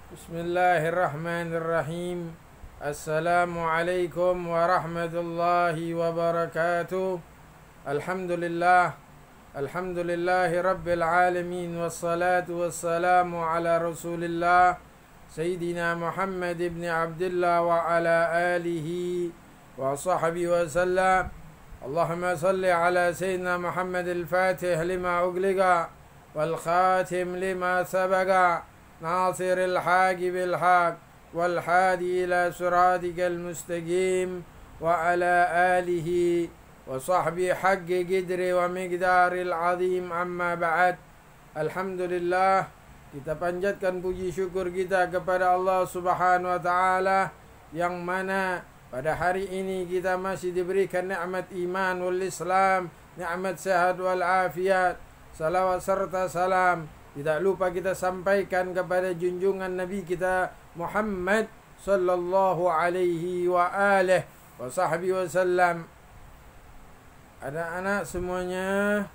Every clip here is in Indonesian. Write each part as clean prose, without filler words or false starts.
Bismillahirrahmanirrahim. Assalamualaikum warahmatullahi wabarakatuh. Alhamdulillah. Alhamdulillahi rabbil alamin. Wassalatu wassalamu ala rasulillah Sayyidina Muhammad ibn Abdullah wa ala alihi wa sahbihi wa sallam. Allahumma salli ala Sayyidina Muhammad al-Fatih lima ugliqa wal khatim lima sabaqa ناصر الحق بالحق والهادي إلى صراطك المستقيم وعلى آله وصحبه حق قدر ومقدار العظيم أما بعد. Alhamdulillah, kita panjatkan puji syukur kita kepada Allah Subhanahu wa taala yang mana pada hari ini kita masih diberikan nikmat iman wal Islam, nikmat sehat wal afiat. Salawat serta salam tidak lupa kita sampaikan kepada junjungan Nabi kita Muhammad sallallahu alaihi wa alihi wa sahbihi wasallam. Anak-anak semuanya,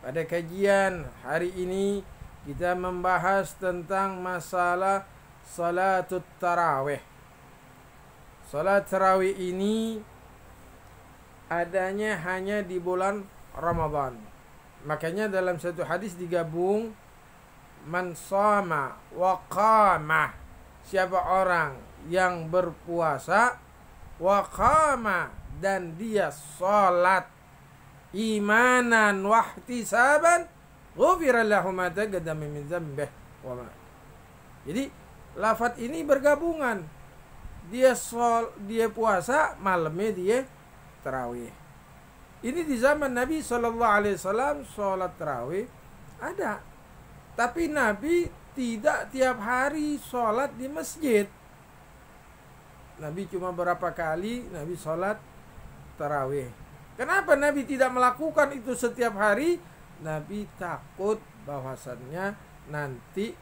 pada kajian hari ini kita membahas tentang masalah salatut tarawih. Salat tarawih ini adanya hanya di bulan Ramadan. Makanya dalam satu hadis digabung man shoma wa qama, siapa orang yang berpuasa, wa qama, dan dia salat, imanan wa ihtisaban, ghufira lahu ma taqaddama min dzambih wa ma. Jadi lafaz ini bergabungan. Dia puasa, malamnya dia tarawih. Ini di zaman Nabi SAW salat tarawih ada. Tapi Nabi tidak tiap hari sholat di masjid. Nabi cuma berapa kali Nabi sholat tarawih. Kenapa Nabi tidak melakukan itu setiap hari? Nabi takut bahwasannya nanti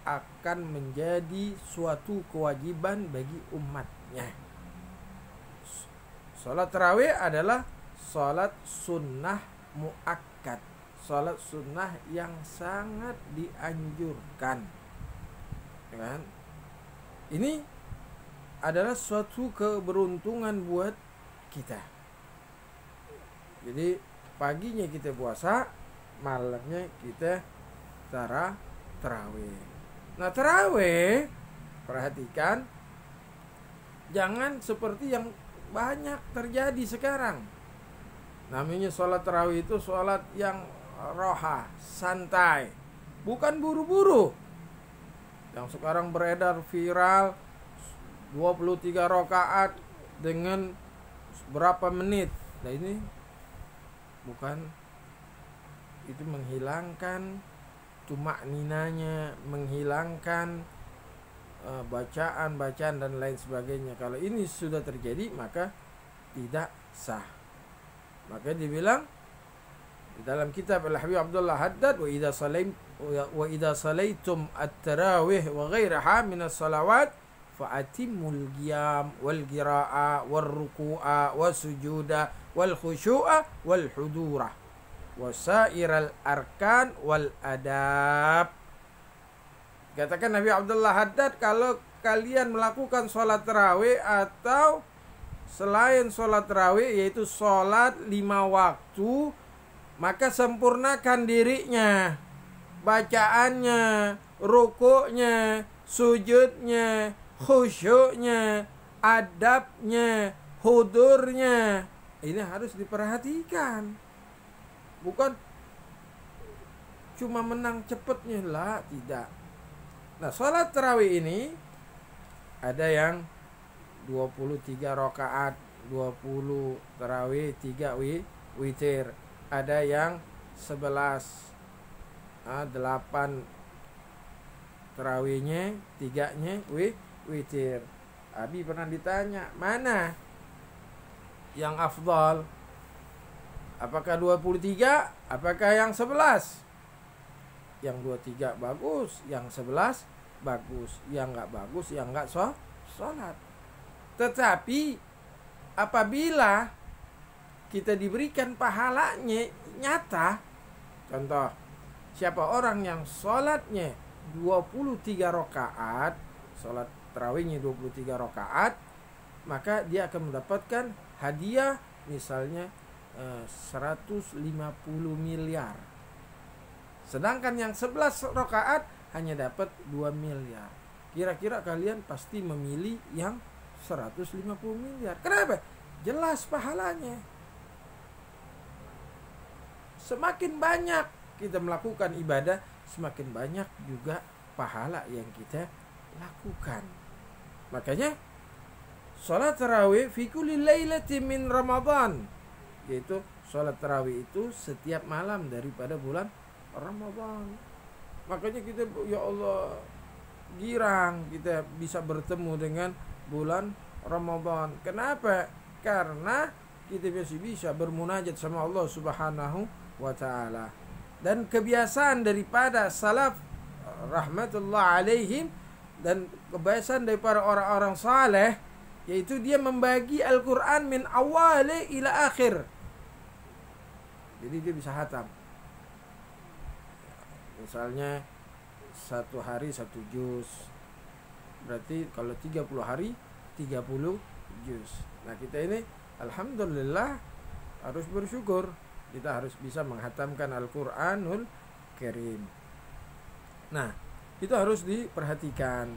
akan menjadi suatu kewajiban bagi umatnya. Sholat tarawih adalah sholat sunnah muakkad, salat sunnah yang sangat dianjurkan, kan? Ini adalah suatu keberuntungan buat kita. Jadi paginya kita puasa, malamnya kita tarawih. Nah, tarawih, perhatikan, jangan seperti yang banyak terjadi sekarang. Namanya sholat tarawih itu sholat yang roha, santai, bukan buru-buru. Yang sekarang beredar viral 23 rakaat dengan berapa menit. Nah, ini bukan, itu menghilangkan tumakninanya, menghilangkan bacaan dan lain sebagainya. Kalau ini sudah terjadi maka tidak sah. Maka dibilang di dalam kitab Al-Habib Abdullah Haddad, wa idza salaitum at-tarawih wa ghairaha min as-salawat fa atimul qiyam wal qira'a wal ruku'a was sujuda wal khushu'a wal hudura wa sairal arkan wal adab. Katakan Nabi Abdullah Haddad, kalau kalian melakukan sholat tarawih atau selain sholat tarawih, yaitu sholat 5 waktu, maka sempurnakan dirinya, bacaannya, rukuknya, sujudnya, khusyuknya, adabnya, hudurnya. Ini harus diperhatikan. Bukan cuma menang cepatnya lah, tidak. Nah, sholat tarawih ini ada yang 23 rakaat, 20 tarawih, 3 witir. Ada yang 11, 8 tarawihnya, 3-nya witir. Abi pernah ditanya, mana yang afdal? Apakah 23? Apakah yang 11? Yang 23 bagus, yang 11 bagus. Yang enggak bagus, yang enggak sholat. Tetapi apabila kita diberikan pahalanya nyata, contoh, siapa orang yang sholatnya 23 rakaat sholat tarawihnya 23 rakaat, maka dia akan mendapatkan hadiah misalnya 150 miliar. Sedangkan yang 11 rakaat hanya dapat 2 miliar. Kira-kira kalian pasti memilih yang 150 miliar. Kenapa? Jelas pahalanya. Semakin banyak kita melakukan ibadah, semakin banyak juga pahala yang kita lakukan. Makanya sholat tarawih fi kulli lailatin min Ramadan, yaitu sholat tarawih itu setiap malam daripada bulan Ramadan. Makanya kita, ya Allah, girang kita bisa bertemu dengan bulan Ramadan. Kenapa? Karena kita masih bisa bermunajat sama Allah Subhanahu wa ta'ala. Dan kebiasaan daripada salaf rahmatullah alaihim dan kebiasaan daripada orang-orang saleh, yaitu dia membagi Al-Quran min awali ila akhir. Jadi dia bisa hatam. Misalnya satu hari 1 juz, berarti kalau 30 hari 30 juz. Nah kita ini alhamdulillah harus bersyukur, kita harus bisa menghatamkan Al-Quranul Karim. Nah itu harus diperhatikan.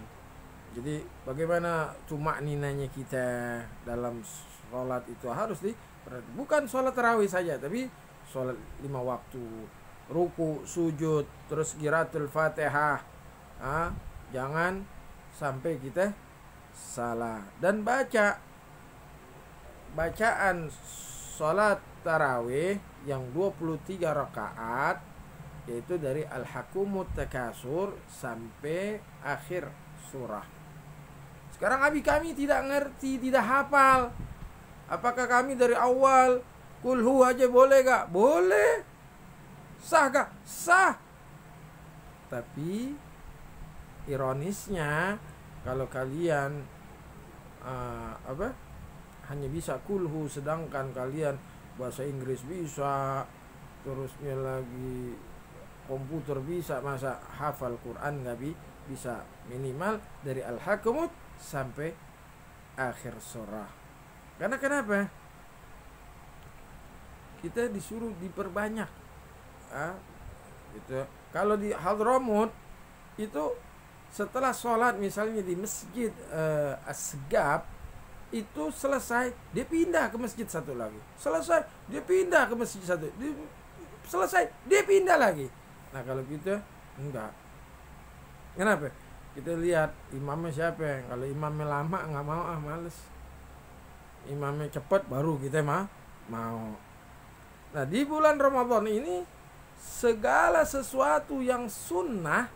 Jadi bagaimana tumakninanya kita dalam sholat itu harus diperhatikan. Bukan sholat tarawih saja, tapi sholat 5 waktu, ruku, sujud, terus qiraatul Fatihah. Jangan sampai kita salah. Dan bacaan sholat tarawih yang 23 rakaat, yaitu dari Al-Hakumut Takasur sampai akhir surah. Sekarang kami tidak ngerti, tidak hafal. Apakah kami dari awal kulhu aja boleh gak? Boleh. Sah gak? Sah. Tapi ironisnya kalau kalian hanya bisa kulhu, sedangkan kalian bahasa Inggris bisa, terusnya lagi komputer bisa, masa hafal Quran nggak bisa? Minimal dari Al-Hakumut sampai akhir surah. Karena kenapa? Kita disuruh diperbanyak. Gitu. Kalau di Hadramut itu setelah sholat misalnya di masjid Asgab itu selesai, dia pindah ke masjid satu lagi. Selesai, dia pindah ke masjid satu. Selesai, dia pindah lagi. Nah kalau kita enggak. Kenapa? Kita lihat imamnya siapa. Kalau imamnya lama nggak mau, males. Imamnya cepat baru kita mau. Nah di bulan Ramadan ini segala sesuatu yang sunnah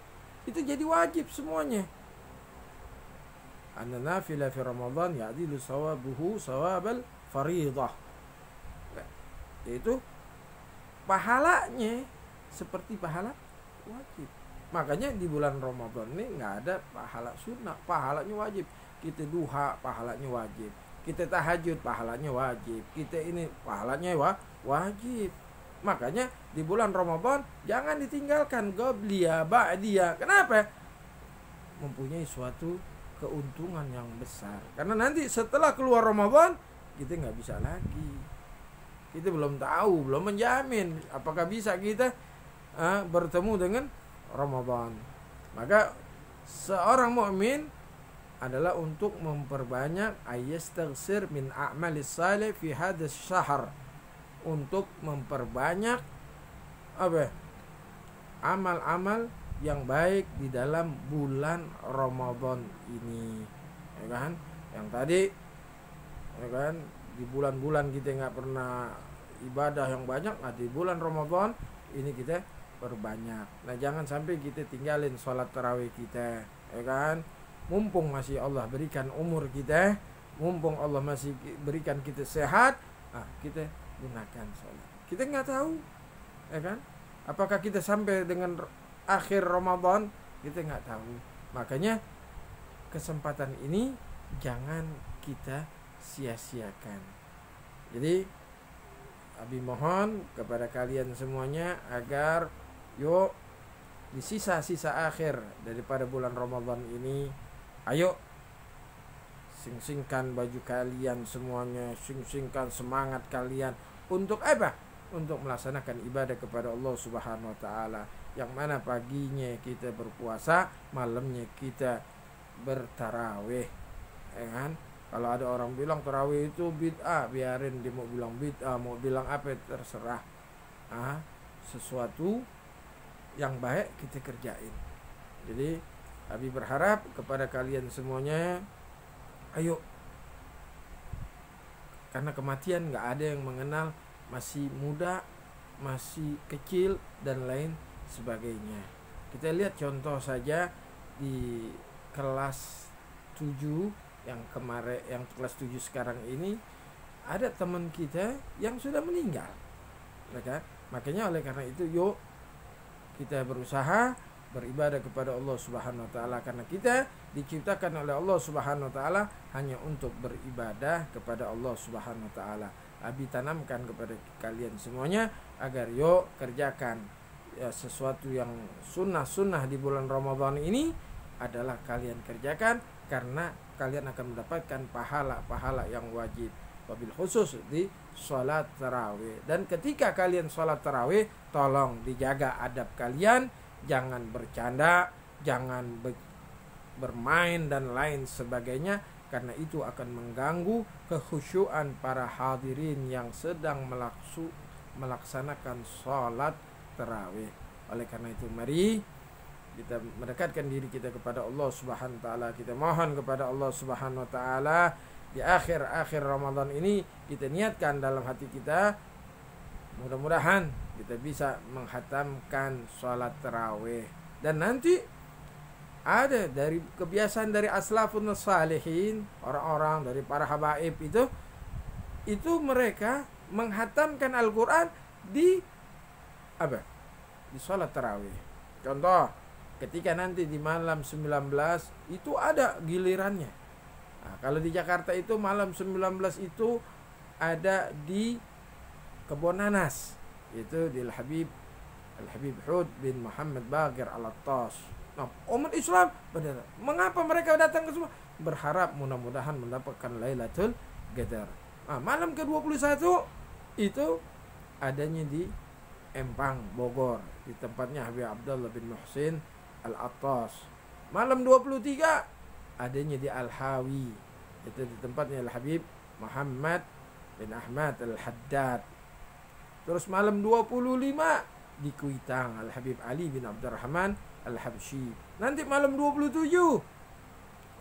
itu jadi wajib semuanya. An-nafila fi Ramadan ya'dilu sawabuhu sawabal faridah. Yaitu pahalanya seperti pahala wajib. Makanya di bulan Ramadan ini nggak ada pahala sunnah, pahalanya wajib. Kita duha, pahalanya wajib. Kita tahajud, pahalanya wajib. Kita ini pahalanya wajib. Makanya di bulan Ramadan jangan ditinggalkan qobliyah, ba'diyah. Kenapa? Mempunyai suatu keuntungan yang besar. Karena nanti setelah keluar Ramadan kita nggak bisa lagi. Kita belum tahu, belum menjamin apakah bisa kita bertemu dengan Ramadan. Maka seorang mukmin adalah untuk memperbanyak ayastaghsir min a'malis salih fi hadas syahr, untuk memperbanyak amal-amal yang baik di dalam bulan Ramadan ini, ya kan? Yang tadi, ya kan, di bulan-bulan kita nggak pernah ibadah yang banyak, nah di bulan Ramadan ini kita perbanyak. Nah jangan sampai kita tinggalin sholat tarawih kita, ya kan? Mumpung masih Allah berikan umur kita, mumpung Allah masih berikan kita sehat, kita gunakan sholat. Kita nggak tahu, ya kan? Apakah kita sampai dengan akhir Ramadan? Kita nggak tahu. Makanya kesempatan ini jangan kita sia-siakan. Jadi Abi mohon kepada kalian semuanya agar yuk di sisa-sisa akhir daripada bulan Ramadan ini Ayo sing-singkan baju kalian semuanya, sing-singkan semangat kalian untuk apa? Untuk melaksanakan ibadah kepada Allah Subhanahu wa taala. Yang mana paginya kita berpuasa, malamnya kita bertarawih. Ya kan? Kalau ada orang bilang tarawih itu bid'ah, biarin dia mau bilang bid'ah, mau bilang apa terserah. Sesuatu yang baik kita kerjain. Jadi Abi berharap kepada kalian semuanya, ayo, karena kematian gak ada yang mengenal, masih muda, masih kecil, dan lain sebagainya. Kita lihat contoh saja di kelas 7 yang kemarin, yang kelas 7 sekarang ini, ada teman kita yang sudah meninggal, ya kan? Makanya oleh karena itu, yuk kita berusaha beribadah kepada Allah Subhanahu wa taala, karena kita diciptakan oleh Allah Subhanahu wa taala hanya untuk beribadah kepada Allah Subhanahu wa taala. Abi tanamkan kepada kalian semuanya agar yuk kerjakan ya, sesuatu yang sunnah-sunnah di bulan Ramadan ini adalah kalian kerjakan, karena kalian akan mendapatkan pahala-pahala yang wajib, wabil khusus di sholat tarawih. Dan ketika kalian sholat tarawih, tolong dijaga adab kalian, jangan bercanda, jangan bermain dan lain sebagainya, karena itu akan mengganggu kekhusyuan para hadirin yang sedang melaksanakan sholat tarawih. Oleh karena itu, mari kita mendekatkan diri kita kepada Allah Subhanahu wa taala. Kita mohon kepada Allah Subhanahu wa taala di akhir Ramadan ini, kita niatkan dalam hati kita, mudah-mudahan kita bisa menghatamkan sholat tarawih. Dan nanti ada dari kebiasaan dari aslafun salihin, orang-orang dari para habaib itu mereka menghatamkan Al-Quran di apa? Di sholat tarawih. Contoh, ketika nanti di malam 19 itu ada gilirannya. Nah, kalau di Jakarta itu malam 19 itu ada di Kebon Nanas, itu di Al-Habib Hud bin Muhammad Baqir Al-Attas. Nah, umat Islam benar, mengapa mereka datang ke semua? Berharap mudah-mudahan mendapatkan Lailatul Qadar. Nah, malam ke-21 itu adanya di Empang, Bogor, di tempatnya Habib Abdullah bin Muhsin Al-Attas. Malam 23 adanya di Al-Hawi, itu di tempatnya Al-Habib Muhammad bin Ahmad Al-Haddad. Terus malam 25 di Kuitang, Al-Habib Ali bin Abdurrahman Al-Habsyi. Nanti malam 27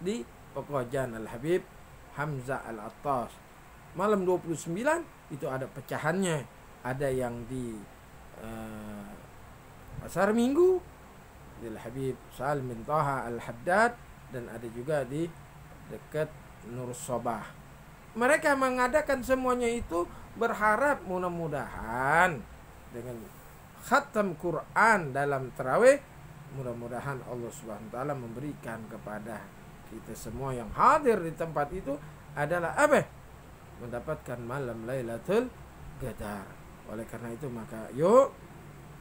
di Pekojan, Al-Habib Hamzah Al-Attas. Malam 29 itu ada pecahannya, ada yang di Pasar Minggu di Al-Habib Salim bin Taha Al-Haddad, dan ada juga di dekat Nur Sobah. Mereka mengadakan semuanya itu berharap mudah-mudahan dengan khatam Quran dalam tarawih, mudah-mudahan Allah Subhanahu wa taala memberikan kepada kita semua yang hadir di tempat itu adalah apa? Mendapatkan malam Lailatul Qadar. Oleh karena itu, maka yuk,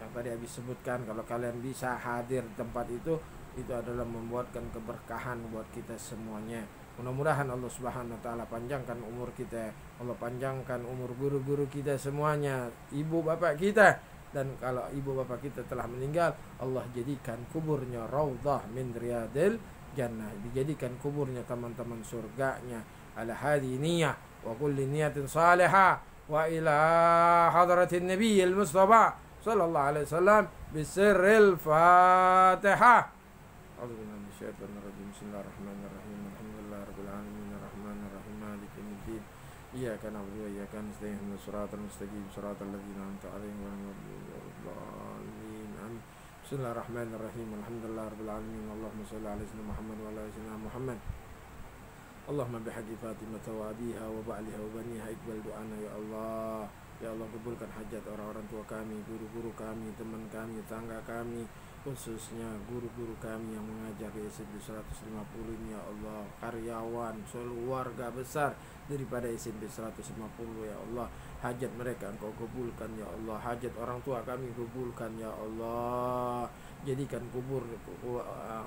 yang tadi habis sebutkan, kalau kalian bisa hadir di tempat itu adalah membuatkan keberkahan buat kita semuanya. Mudah-mudahan Allah Subhanahu wa taala panjangkan umur kita, Allah panjangkan umur guru-guru kita semuanya, ibu bapak kita, dan kalau ibu bapak kita telah meninggal, Allah jadikan kuburnya raudhah min riyadil jannah, dijadikan kuburnya teman-teman surganya. Ala hadhihi niyyah wa kulli niyatin salihah wa ila hadratin nabiyil mustafa sallallahu alaihi wasallam bisirril fatihah. A'udzubillahi minasyaitonir rajim. Bismillahirrahmanirrahim. Alhamdulillahirabbil alamin arrahmanir rahim maliki yaumiddin. Iyyaka na'budu wa iyyaka nasta'in ihdinas siratal mustaqim siratal ladzina an'amta 'alaihim ghairil maghdubi 'alaihim. Bismillahirrahmanirrahim. Alhamdulillahirabbil alamin. Allahumma shalli 'ala sayyidina Muhammad wa 'ala ali sayyidina Muhammad. Allahumma bihaqqi Fatimah wa abiha wa ba'liha wa baniha iqbal du'ana ya Allah. Ya Allah, kabulkan hajat orang-orang tua kami, guru-guru kami, teman kami, tangga kami, khususnya guru-guru kami yang mengajar di SMP 150 ini ya Allah, karyawan, keluarga besar daripada SMP 150 ya Allah. Hajat mereka Engkau kabulkan ya Allah. Hajat orang tua kami kabulkan ya Allah. Jadikan kubur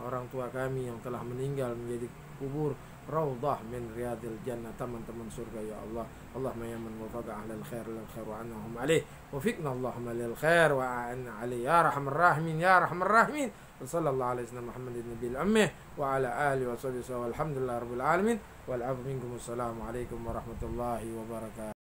orang tua kami yang telah meninggal menjadi kubur raudhah min riyadil jannah, teman-teman surga ya Allah. Allahumma ya man wafaqa ahlal khair lil khair wa anahum alaih. Wafiqna Allahumma lil khair wa a'inna alaih ya arhamar rahimin ya arhamar rahimin. Sallallahu alaihi wasallam Muhammadin nabiyil ummih wa ala alihi wa sahbihi walhamdulillahi rabbil alamin. Wal afu minkum. Assalamu alaikum warahmatullahi wabarakatuh.